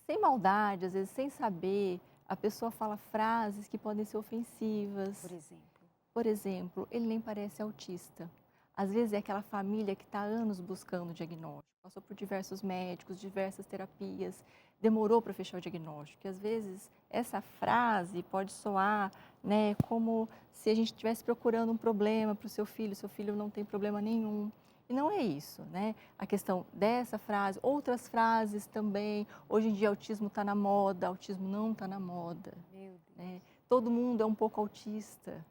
Sem maldade, às vezes sem saber, a pessoa fala frases que podem ser ofensivas. Por exemplo? Por exemplo, ele nem parece autista. Às vezes é aquela família que está há anos buscando o diagnóstico, passou por diversos médicos, diversas terapias, demorou para fechar o diagnóstico. E às vezes essa frase pode soar, né, como se a gente estivesse procurando um problema para o seu filho não tem problema nenhum. E não é isso, né? A questão dessa frase, outras frases também. Hoje em dia, autismo está na moda, autismo não está na moda. Meu Deus. Né? Todo mundo é um pouco autista.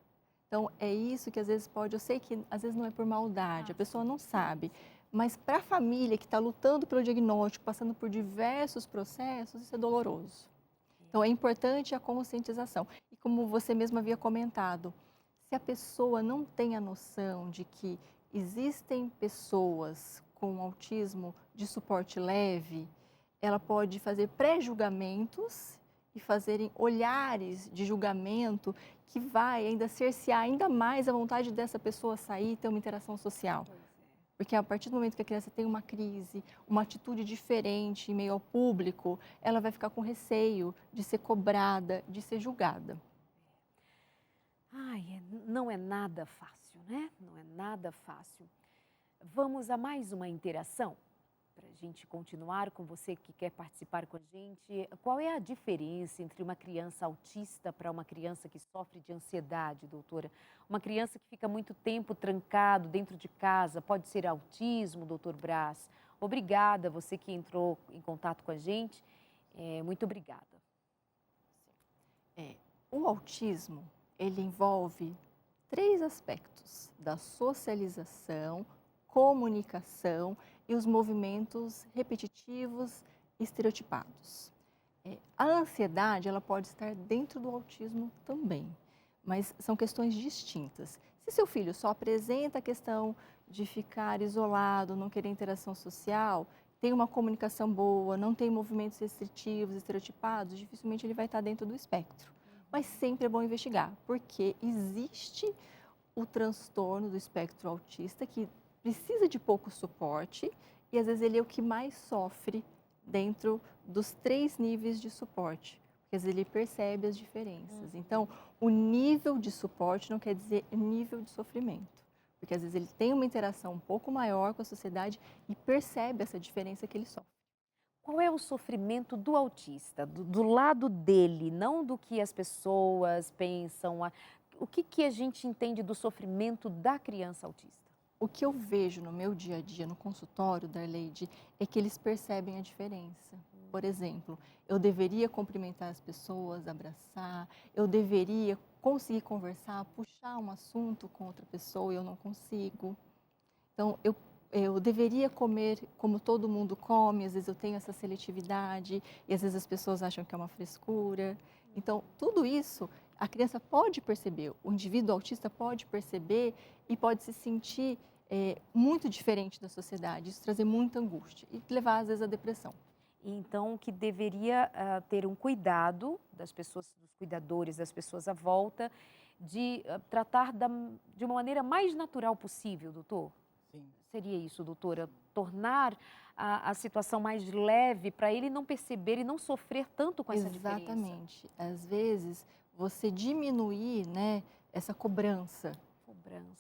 Então, é isso que às vezes eu sei que às vezes não é por maldade, a pessoa não sabe. Mas para a família que está lutando pelo diagnóstico, passando por diversos processos, isso é doloroso. Então, é importante a conscientização. E como você mesmo havia comentado, se a pessoa não tem a noção de que existem pessoas com autismo de suporte leve, ela pode fazer pré-julgamentos e fazerem olhares de julgamento que vai ainda cercear ainda mais a vontade dessa pessoa sair e ter uma interação social. Porque a partir do momento que a criança tem uma crise, uma atitude diferente em meio ao público, ela vai ficar com receio de ser cobrada, de ser julgada. Ai, não é nada fácil, né? Não é nada fácil. Vamos a mais uma interação? Para a gente continuar com você que quer participar com a gente, qual é a diferença entre uma criança autista para uma criança que sofre de ansiedade, doutora? Uma criança que fica muito tempo trancado dentro de casa, pode ser autismo, doutor Braz? Obrigada, você que entrou em contato com a gente, muito obrigada. O autismo, ele envolve 3 aspectos da socialização, comunicação e os movimentos repetitivos estereotipados. A ansiedade, ela pode estar dentro do autismo também, mas são questões distintas. Se seu filho só apresenta a questão de ficar isolado, não querer interação social, tem uma comunicação boa, não tem movimentos restritivos, estereotipados, dificilmente ele vai estar dentro do espectro. Mas sempre é bom investigar, porque existe o transtorno do espectro autista que precisa de pouco suporte e às vezes ele é o que mais sofre dentro dos 3 níveis de suporte, porque às vezes ele percebe as diferenças. Então, o nível de suporte não quer dizer nível de sofrimento, porque às vezes ele tem uma interação um pouco maior com a sociedade e percebe essa diferença que ele sofre. Qual é o sofrimento do autista, do lado dele, não do que as pessoas pensam? O que a gente entende do sofrimento da criança autista? O que eu vejo no meu dia a dia, no consultório, Darleide, é que eles percebem a diferença. Por exemplo, eu deveria cumprimentar as pessoas, abraçar, eu deveria conseguir conversar, puxar um assunto com outra pessoa e eu não consigo. Então, eu deveria comer como todo mundo come, às vezes eu tenho essa seletividade e às vezes as pessoas acham que é uma frescura. Então, tudo isso a criança pode perceber, o indivíduo autista pode perceber e pode se sentir muito diferente da sociedade, isso trazer muita angústia e levar às vezes à depressão. Então, que deveria ter um cuidado das pessoas, dos cuidadores, das pessoas à volta, de tratar de uma maneira mais natural possível, doutor? Sim. Seria isso, doutora? Tornar a situação mais leve para ele não perceber e não sofrer tanto com essa diferença. Exatamente. Às vezes, você diminuir, né, essa cobrança.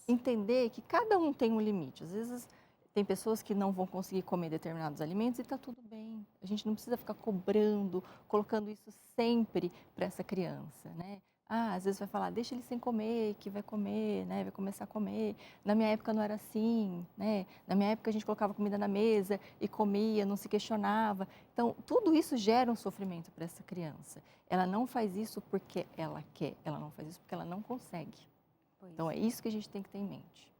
Entender que cada um tem um limite. Às vezes, tem pessoas que não vão conseguir comer determinados alimentos e está tudo bem. A gente não precisa ficar cobrando, colocando isso sempre para essa criança, né? Às vezes vai falar, deixa ele sem comer, que vai comer, né? Vai começar a comer. Na minha época não era assim, né? Na minha época a gente colocava comida na mesa e comia, não se questionava. Então, tudo isso gera um sofrimento para essa criança. Ela não faz isso porque ela quer, ela não faz isso porque ela não consegue. Então, é isso que a gente tem que ter em mente.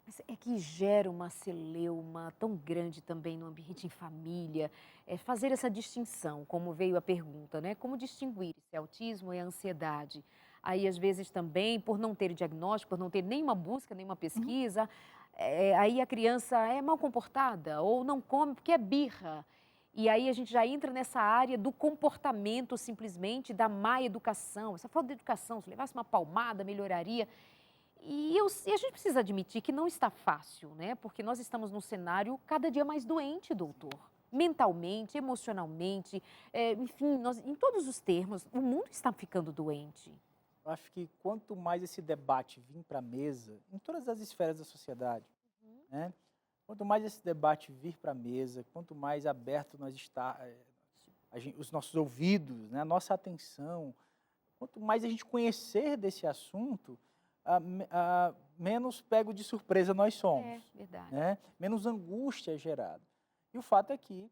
Mas é que gera uma celeuma tão grande também no ambiente em família, fazer essa distinção, como veio a pergunta, né? Como distinguir se é autismo ou é ansiedade? Aí, às vezes, também, por não ter diagnóstico, por não ter nenhuma busca, nenhuma pesquisa, aí a criança é mal comportada ou não come porque é birra. E aí a gente já entra nessa área do comportamento, simplesmente, da má educação. Essa falta de educação, se levasse uma palmada, melhoraria. E a gente precisa admitir que não está fácil, né? Porque nós estamos num cenário cada dia mais doente, doutor. Mentalmente, emocionalmente, enfim, em todos os termos, o mundo está ficando doente. Eu acho que quanto mais esse debate vir para a mesa, em todas as esferas da sociedade, né? Quanto mais esse debate vir para a mesa, quanto mais aberto nós os nossos ouvidos, né? A nossa atenção, quanto mais a gente conhecer desse assunto, menos pego de surpresa nós somos. É verdade. Né? Menos angústia é gerada. E o fato é que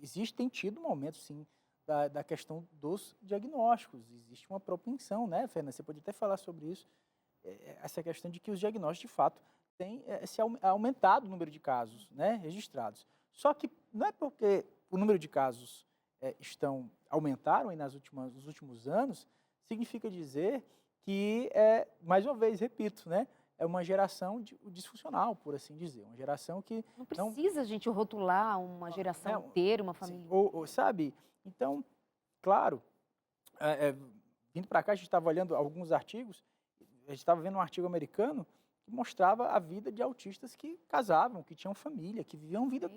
existem tido momentos, sim, da questão dos diagnósticos. Existe uma propensão, né, Fernanda? Você pode até falar sobre isso, essa questão de que os diagnósticos, de fato, têm aumentado o número de casos, né, registrados. Só que não é porque o número de casos aumentaram aí nos últimos anos, significa dizer que, mais uma vez, repito, né, é uma geração disfuncional, por assim dizer. Uma geração que não precisa a gente rotular uma geração inteira, uma família. Sabe? Então, claro, vindo para cá, a gente estava olhando alguns artigos, a gente estava vendo um artigo americano que mostrava a vida de autistas que casavam, que tinham família, que viviam uma vida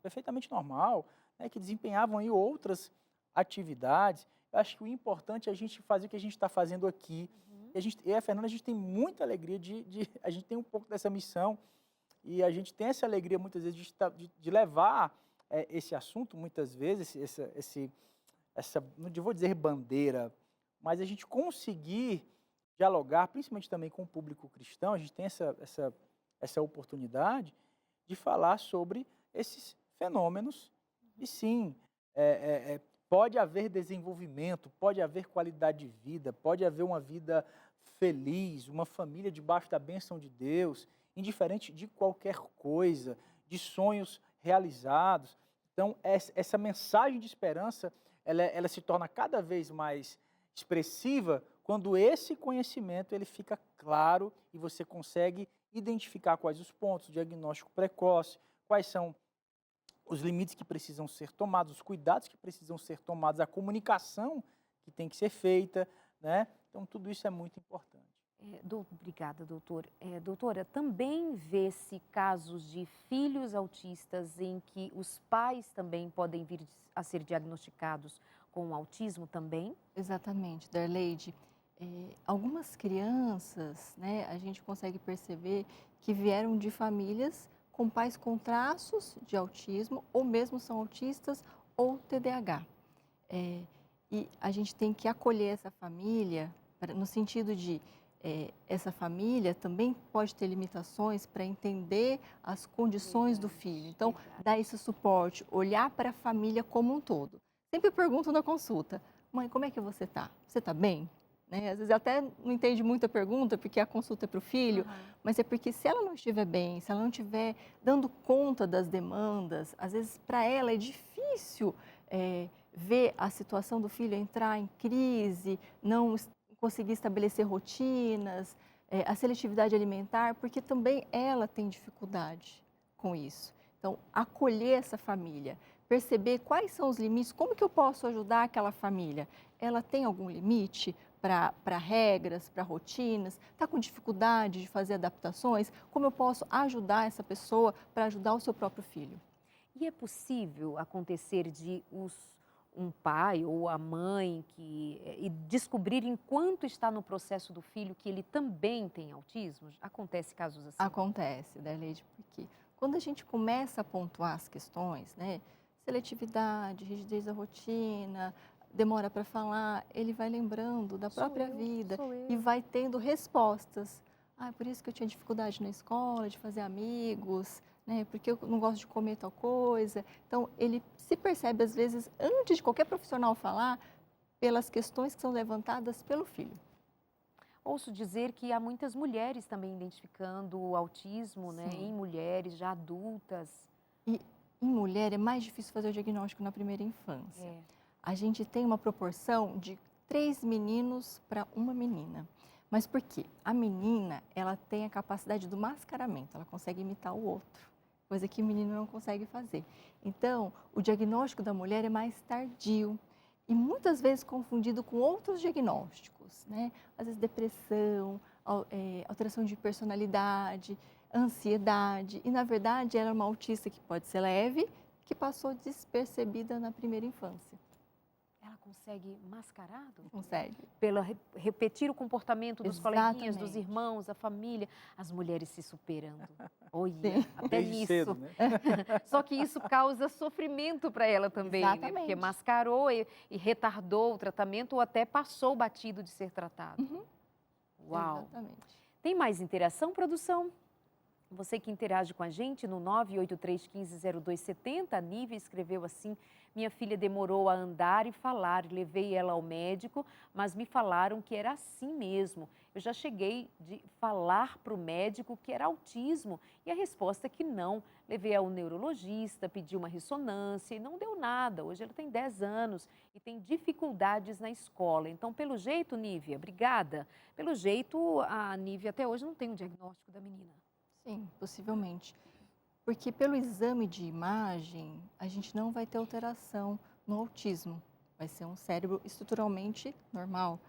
perfeitamente normal, né, que desempenhavam aí outras atividades. Eu acho que o importante é a gente fazer o que a gente está fazendo aqui, E a Fernanda, a gente tem muita alegria a gente tem um pouco dessa missão e a gente tem essa alegria muitas vezes de levar esse assunto, muitas vezes, não vou dizer bandeira, mas a gente conseguir dialogar, principalmente também com o público cristão, a gente tem essa oportunidade de falar sobre esses fenômenos e sim, pode haver desenvolvimento, pode haver qualidade de vida, pode haver uma vida feliz, uma família debaixo da bênção de Deus, indiferente de qualquer coisa, de sonhos realizados. Então, essa mensagem de esperança, ela se torna cada vez mais expressiva quando esse conhecimento ele fica claro e você consegue identificar quais os pontos, o diagnóstico precoce, quais são os limites que precisam ser tomados, os cuidados que precisam ser tomados, a comunicação que tem que ser feita, né? Então, tudo isso é muito importante. Obrigada, doutor. Doutora, também vê-se casos de filhos autistas em que os pais também podem vir a ser diagnosticados com autismo também? Exatamente, Darleide. Algumas crianças, né, a gente consegue perceber que vieram de famílias com pais com traços de autismo, ou mesmo são autistas ou TDAH. E a gente tem que acolher essa família, no sentido de essa família também pode ter limitações para entender as condições do filho. Então, dar esse suporte, olhar para a família como um todo. Sempre pergunto na consulta: mãe, como é que você está? Você está bem? Né? Às vezes até não entende muito a pergunta, porque a consulta é para o filho, mas é porque se ela não estiver bem, se ela não estiver dando conta das demandas, às vezes para ela é difícil ver a situação do filho entrar em crise, não conseguir estabelecer rotinas, a seletividade alimentar, porque também ela tem dificuldade com isso. Então, acolher essa família, perceber quais são os limites, como que eu posso ajudar aquela família? Ela tem algum limite para regras, para rotinas? Está com dificuldade de fazer adaptações? Como eu posso ajudar essa pessoa para ajudar o seu próprio filho? E é possível acontecer de um pai ou a mãe e descobrir enquanto está no processo do filho que ele também tem autismo? Acontece casos assim? Acontece, Darleide, porque quando a gente começa a pontuar as questões, né, seletividade, rigidez da rotina, demora para falar, ele vai lembrando da própria vida e vai tendo respostas. Por isso que eu tinha dificuldade na escola, de fazer amigos, né, porque eu não gosto de comer tal coisa. Então, ele se percebe, às vezes, antes de qualquer profissional falar, pelas questões que são levantadas pelo filho. Ouço dizer que há muitas mulheres também identificando o autismo, né, em mulheres já adultas. E em mulher é mais difícil fazer o diagnóstico na primeira infância. A gente tem uma proporção de 3 meninos para 1 menina. Mas por quê? A menina, ela tem a capacidade do mascaramento, ela consegue imitar o outro, coisa que o menino não consegue fazer. Então, o diagnóstico da mulher é mais tardio e muitas vezes confundido com outros diagnósticos, né? Às vezes depressão, alteração de personalidade, ansiedade. E, na verdade, ela é uma autista que pode ser leve, que passou despercebida na primeira infância. Ela consegue mascarar? Consegue. Pelo repetir o comportamento dos coleguinhas, dos irmãos, da família, as mulheres se superando. Olha, até Desde nisso. cedo, né? Só que isso causa sofrimento para ela também, né? Porque mascarou e retardou o tratamento ou até passou o batido de ser tratado. Uau! Exatamente. Tem mais interação, produção? Você que interage com a gente no 983150270, a Nívia escreveu assim: minha filha demorou a andar e falar, levei ela ao médico, mas me falaram que era assim mesmo. Eu já cheguei de falar para o médico que era autismo e a resposta é que não. Levei ao neurologista, pedi uma ressonância e não deu nada. Hoje ela tem 10 anos e tem dificuldades na escola. Então, pelo jeito, Nívia, obrigada. Pelo jeito, a Nívia até hoje não tem um diagnóstico da menina. Sim, possivelmente. Porque pelo exame de imagem, a gente não vai ter alteração no autismo. Vai ser um cérebro estruturalmente normal.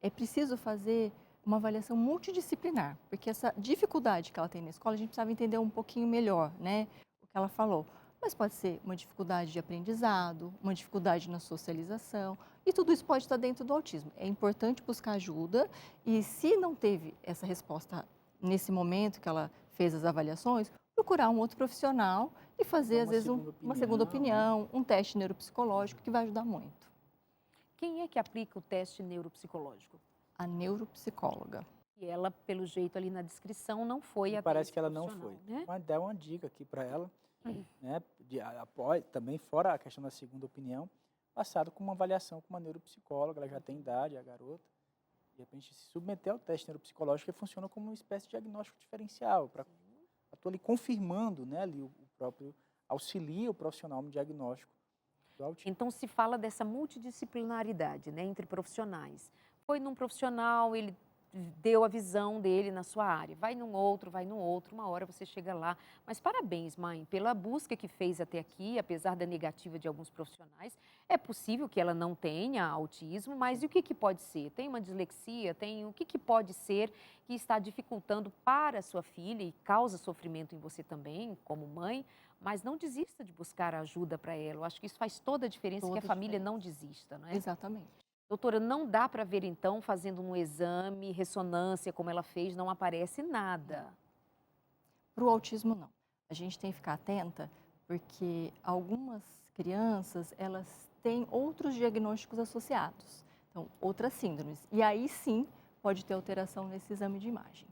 É preciso fazer uma avaliação multidisciplinar, porque essa dificuldade que ela tem na escola, a gente precisava entender um pouquinho melhor, né, o que ela falou. mas pode ser uma dificuldade de aprendizado, uma dificuldade na socialização, e tudo isso pode estar dentro do autismo. É importante buscar ajuda e, se não teve essa resposta nesse momento que ela fez as avaliações, procurar um outro profissional e fazer, às vezes, uma segunda né? opinião, um teste neuropsicológico que vai ajudar muito. Quem é que aplica o teste neuropsicológico? A neuropsicóloga. E ela, pelo jeito ali na descrição, não foi E até parece esse que ela não profissional, foi. né? Mas dá uma dica aqui para ela, né? Após, também fora a questão da segunda opinião, passado com uma avaliação com uma neuropsicóloga, ela já tem idade, a garota. De repente, se submeter ao teste neuropsicológico, que funciona como uma espécie de diagnóstico diferencial, para estou ali confirmando, né, ali o próprio, auxilia o profissional no diagnóstico do autismo. Então, se fala dessa multidisciplinaridade, né, entre profissionais. Foi num profissional, ele deu a visão dele na sua área. Vai num outro, uma hora você chega lá. Mas parabéns, mãe, pela busca que fez até aqui, apesar da negativa de alguns profissionais. É possível que ela não tenha autismo, mas e o que pode ser? Tem uma dislexia? O que pode ser que está dificultando para a sua filha e causa sofrimento em você também, como mãe? Mas não desista de buscar ajuda para ela. Eu acho que isso faz toda a diferença, que a família não desista, não é? Exatamente. Doutora, não dá para ver então, fazendo um exame, ressonância, como ela fez, não aparece nada. Para o autismo, não. A gente tem que ficar atenta, porque algumas crianças, elas têm outros diagnósticos associados. Então, outras síndromes. E aí sim, pode ter alteração nesse exame de imagem.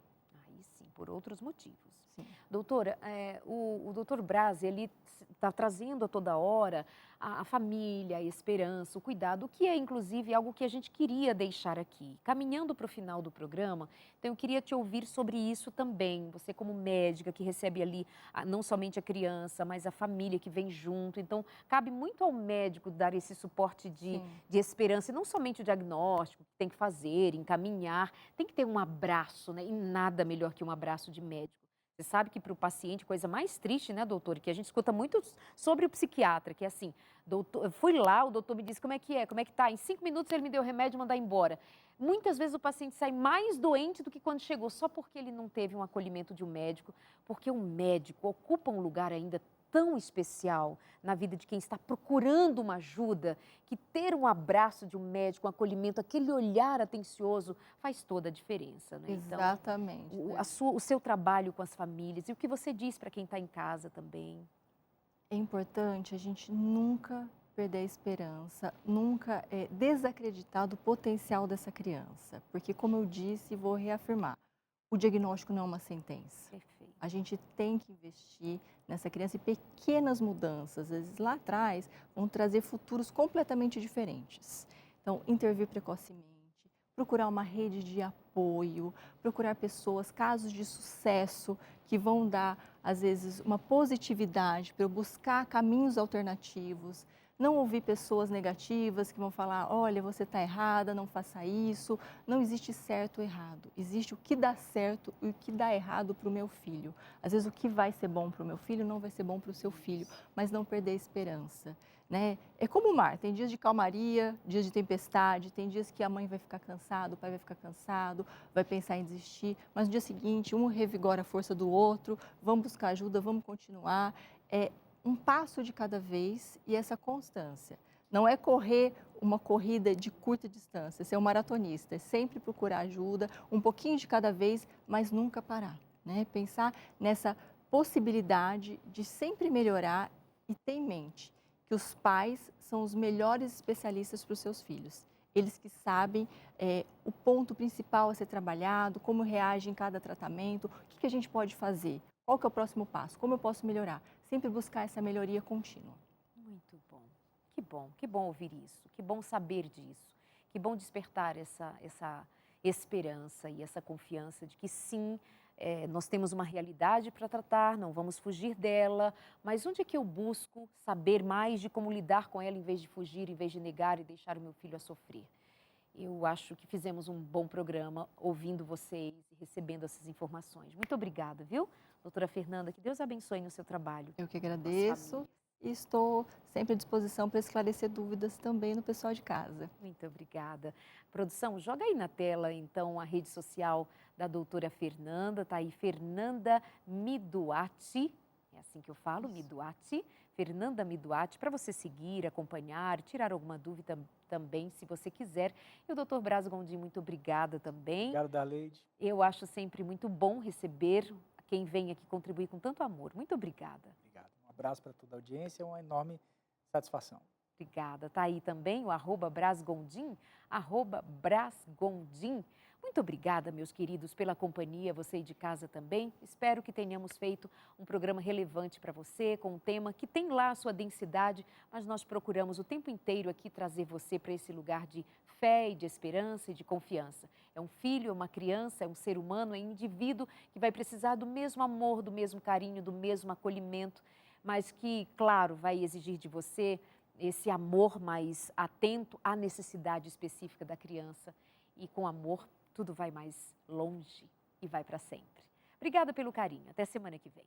Aí sim, por outros motivos. Sim. Doutora, o doutor Braz, ele está trazendo a toda hora a família, a esperança, o cuidado, o que é, inclusive, algo que a gente queria deixar aqui. Caminhando para o final do programa, então eu queria te ouvir sobre isso também. Você como médica que recebe ali não somente a criança, mas a família que vem junto. Então, cabe muito ao médico dar esse suporte de esperança, e não somente o diagnóstico que tem que fazer, encaminhar. Tem que ter um abraço, né? E nada melhor que um abraço de médico. Você sabe que para o paciente, coisa mais triste, né, doutor, que a gente escuta muito sobre o psiquiatra, que é assim, doutor, eu fui lá, o doutor me disse como é que tá, em 5 minutos ele me deu o remédio e mandar embora. Muitas vezes o paciente sai mais doente do que quando chegou, só porque ele não teve um acolhimento de um médico, porque o médico ocupa um lugar ainda tão especial na vida de quem está procurando uma ajuda, que ter um abraço de um médico, um acolhimento, aquele olhar atencioso faz toda a diferença, né? Exatamente. Então, o seu trabalho com as famílias e o que você diz para quem está em casa também. É importante a gente nunca perder a esperança, nunca desacreditar do potencial dessa criança. Porque, como eu disse e vou reafirmar, o diagnóstico não é uma sentença. Perfeito. A gente tem que investir nessa criança, e pequenas mudanças, às vezes lá atrás, vão trazer futuros completamente diferentes. Então, intervir precocemente, procurar uma rede de apoio, procurar pessoas, casos de sucesso, que vão dar, às vezes, uma positividade para eu buscar caminhos alternativos. Não ouvir pessoas negativas que vão falar, olha, você está errada, não faça isso. Não existe certo ou errado. Existe o que dá certo e o que dá errado para o meu filho. Às vezes o que vai ser bom para o meu filho não vai ser bom para o seu filho, mas não perder a esperança. Né? É como o mar, tem dias de calmaria, dias de tempestade, tem dias que a mãe vai ficar cansada, o pai vai ficar cansado, vai pensar em desistir, mas no dia seguinte um revigora a força do outro, vamos buscar ajuda, vamos continuar. É um passo de cada vez e essa constância. Não é correr uma corrida de curta distância, ser um maratonista, é sempre procurar ajuda, um pouquinho de cada vez, mas nunca parar. Né? Pensar nessa possibilidade de sempre melhorar e ter em mente que os pais são os melhores especialistas para os seus filhos. Eles que sabem o ponto principal a ser trabalhado, como reage em cada tratamento, o que a gente pode fazer, qual que é o próximo passo, como eu posso melhorar. Sempre buscar essa melhoria contínua. Muito bom. Que bom ouvir isso, que bom saber disso, que bom despertar essa esperança e essa confiança de que sim, nós temos uma realidade para tratar, não vamos fugir dela, mas onde é que eu busco saber mais de como lidar com ela em vez de fugir, em vez de negar e deixar o meu filho a sofrer? Eu acho que fizemos um bom programa ouvindo vocês e recebendo essas informações. Muito obrigada, viu? Doutora Fernanda, que Deus abençoe no seu trabalho. Eu que agradeço e estou sempre à disposição para esclarecer dúvidas também no pessoal de casa. Muito obrigada. Produção, joga aí na tela, então, a rede social da doutora Fernanda. Está aí, Fernanda Miduati. É assim que eu falo, Miduati. Fernanda Miduati, para você seguir, acompanhar, tirar alguma dúvida também, se você quiser. E o Dr. Braz Gondim, muito obrigada também. Obrigado, Darleide. Eu acho sempre muito bom receber quem vem aqui contribuir com tanto amor. Muito obrigada. Obrigado. Um abraço para toda a audiência, uma enorme satisfação. Obrigada. Está aí também o @brasgondim, @brasgondim. Muito obrigada, meus queridos, pela companhia, você aí de casa também. Espero que tenhamos feito um programa relevante para você, com um tema que tem lá a sua densidade, mas nós procuramos o tempo inteiro aqui trazer você para esse lugar de fé e de esperança e de confiança. É um filho, é uma criança, é um ser humano, é um indivíduo que vai precisar do mesmo amor, do mesmo carinho, do mesmo acolhimento, mas que, claro, vai exigir de você esse amor mais atento à necessidade específica da criança. E com amor, tudo vai mais longe e vai para sempre. Obrigada pelo carinho. Até semana que vem.